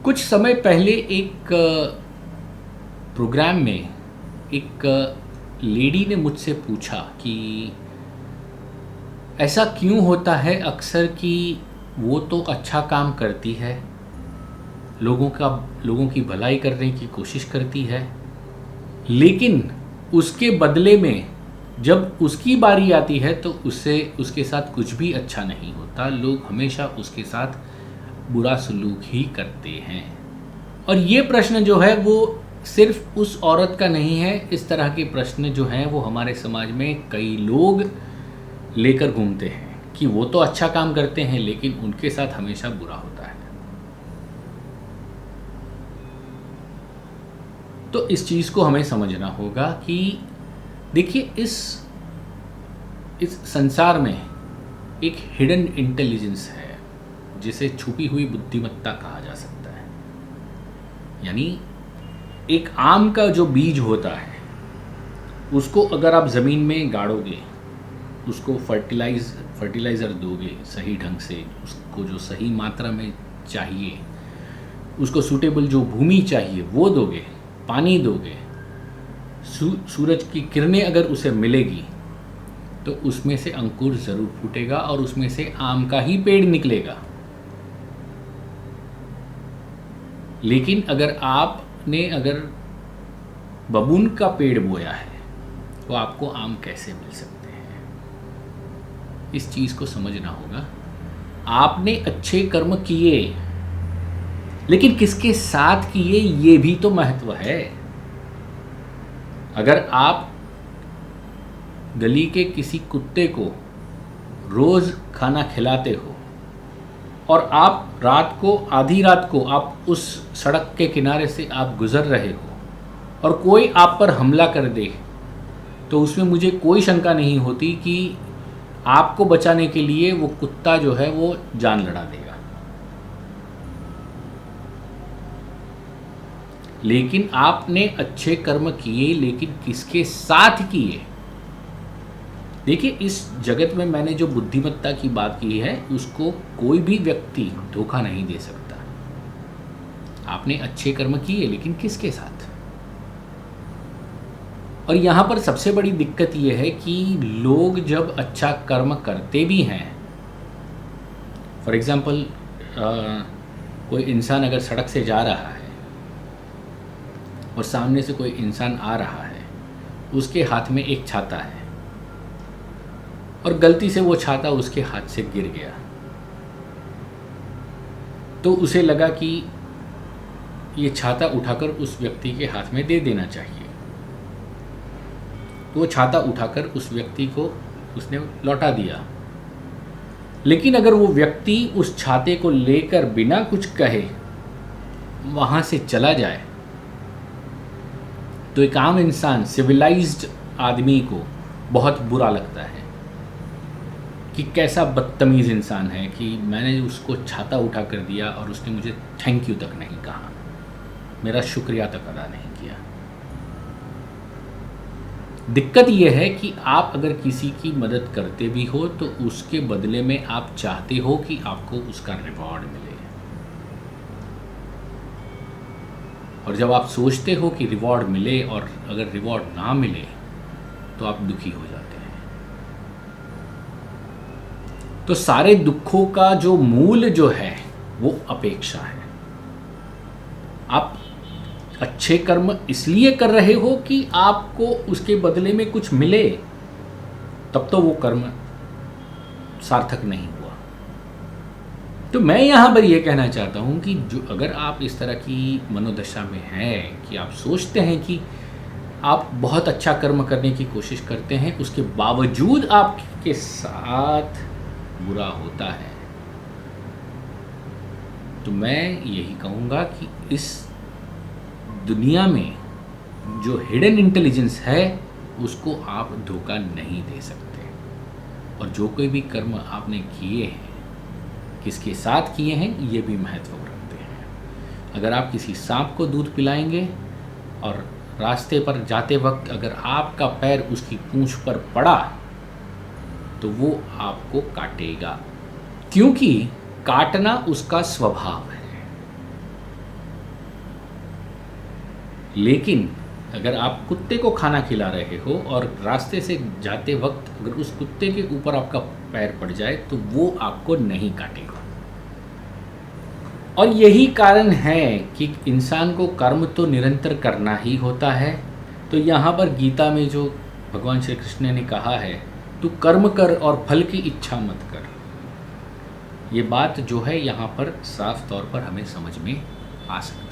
कुछ समय पहले एक प्रोग्राम में एक लेडी ने मुझसे पूछा कि ऐसा क्यों होता है अक्सर कि वो तो अच्छा काम करती है, लोगों की भलाई करने की कोशिश करती है, लेकिन उसके बदले में जब उसकी बारी आती है तो उसके साथ कुछ भी अच्छा नहीं होता। लोग हमेशा उसके साथ बुरा सलूक ही करते हैं। और ये प्रश्न जो है वो सिर्फ उस औरत का नहीं है, इस तरह के प्रश्न जो हैं वो हमारे समाज में कई लोग लेकर घूमते हैं कि वो तो अच्छा काम करते हैं लेकिन उनके साथ हमेशा बुरा होता है। तो इस चीज़ को हमें समझना होगा कि देखिए इस संसार में एक हिडन इंटेलिजेंस है जिसे छुपी हुई बुद्धिमत्ता कहा जा सकता है। यानी एक आम का जो बीज होता है उसको अगर आप ज़मीन में गाड़ोगे, उसको फर्टिलाइज़र दोगे सही ढंग से, उसको जो सही मात्रा में चाहिए, उसको सूटेबल जो भूमि चाहिए वो दोगे, पानी दोगे, सूरज की किरणें अगर उसे मिलेगी तो उसमें से अंकुर ज़रूर फूटेगा और उसमें से आम का ही पेड़ निकलेगा। लेकिन अगर बबूल का पेड़ बोया है तो आपको आम कैसे मिल सकते हैं? इस चीज़ को समझना होगा। आपने अच्छे कर्म किए लेकिन किसके साथ किए ये भी तो महत्व है। अगर आप गली के किसी कुत्ते को रोज़ खाना खिलाते हो और आप आधी रात को आप उस सड़क के किनारे से आप गुज़र रहे हो और कोई आप पर हमला कर दे, तो उसमें मुझे कोई शंका नहीं होती कि आपको बचाने के लिए वो कुत्ता जो है वो जान लड़ा देगा। लेकिन आपने अच्छे कर्म किए लेकिन किसके साथ किए? देखिए, इस जगत में मैंने जो बुद्धिमत्ता की बात की है उसको कोई भी व्यक्ति धोखा नहीं दे सकता। आपने अच्छे कर्म किए लेकिन किसके साथ? और यहाँ पर सबसे बड़ी दिक्कत ये है कि लोग जब अच्छा कर्म करते भी हैं, फॉर एग्ज़ाम्पल कोई इंसान अगर सड़क से जा रहा है और सामने से कोई इंसान आ रहा है, उसके हाथ में एक छाता है और गलती से वो छाता उसके हाथ से गिर गया, तो उसे लगा कि ये छाता उठाकर उस व्यक्ति के हाथ में दे देना चाहिए। तो वो छाता उठाकर उस व्यक्ति को उसने लौटा दिया। लेकिन अगर वो व्यक्ति उस छाते को लेकर बिना कुछ कहे वहाँ से चला जाए तो एक आम इंसान, सिविलाइज्ड आदमी को बहुत बुरा लगता है कि कैसा बदतमीज़ इंसान है कि मैंने उसको छाता उठा कर दिया और उसने मुझे थैंक यू तक नहीं कहा, मेरा शुक्रिया तक अदा नहीं किया। दिक्कत यह है कि आप अगर किसी की मदद करते भी हो तो उसके बदले में आप चाहते हो कि आपको उसका रिवॉर्ड मिले, और जब आप सोचते हो कि रिवॉर्ड मिले और अगर रिवॉर्ड ना मिले तो आप दुखी हो जाते हैं। तो सारे दुखों का जो मूल जो है वो अपेक्षा है। आप अच्छे कर्म इसलिए कर रहे हो कि आपको उसके बदले में कुछ मिले, तब तो वो कर्म सार्थक नहीं हुआ। तो मैं यहाँ पर ये कहना चाहता हूँ कि जो अगर आप इस तरह की मनोदशा में हैं कि आप सोचते हैं कि आप बहुत अच्छा कर्म करने की कोशिश करते हैं, उसके बावजूद आपके साथ बुरा होता है, तो मैं यही कहूँगा कि इस दुनिया में जो हिडन इंटेलिजेंस है उसको आप धोखा नहीं दे सकते। और जो कोई भी कर्म आपने किए हैं, किसके साथ किए हैं, ये भी महत्व रखते हैं। अगर आप किसी सांप को दूध पिलाएंगे और रास्ते पर जाते वक्त अगर आपका पैर उसकी पूंछ पर पड़ा तो वो आपको काटेगा, क्योंकि काटना उसका स्वभाव है। लेकिन अगर आप कुत्ते को खाना खिला रहे हो और रास्ते से जाते वक्त अगर उस कुत्ते के ऊपर आपका पैर पड़ जाए तो वो आपको नहीं काटेगा। और यही कारण है कि इंसान को कर्म तो निरंतर करना ही होता है। तो यहाँ पर गीता में जो भगवान श्री कृष्ण ने कहा है, तू कर्म कर और फल की इच्छा मत कर, ये बात जो है यहाँ पर साफ तौर पर हमें समझ में आ सकती है।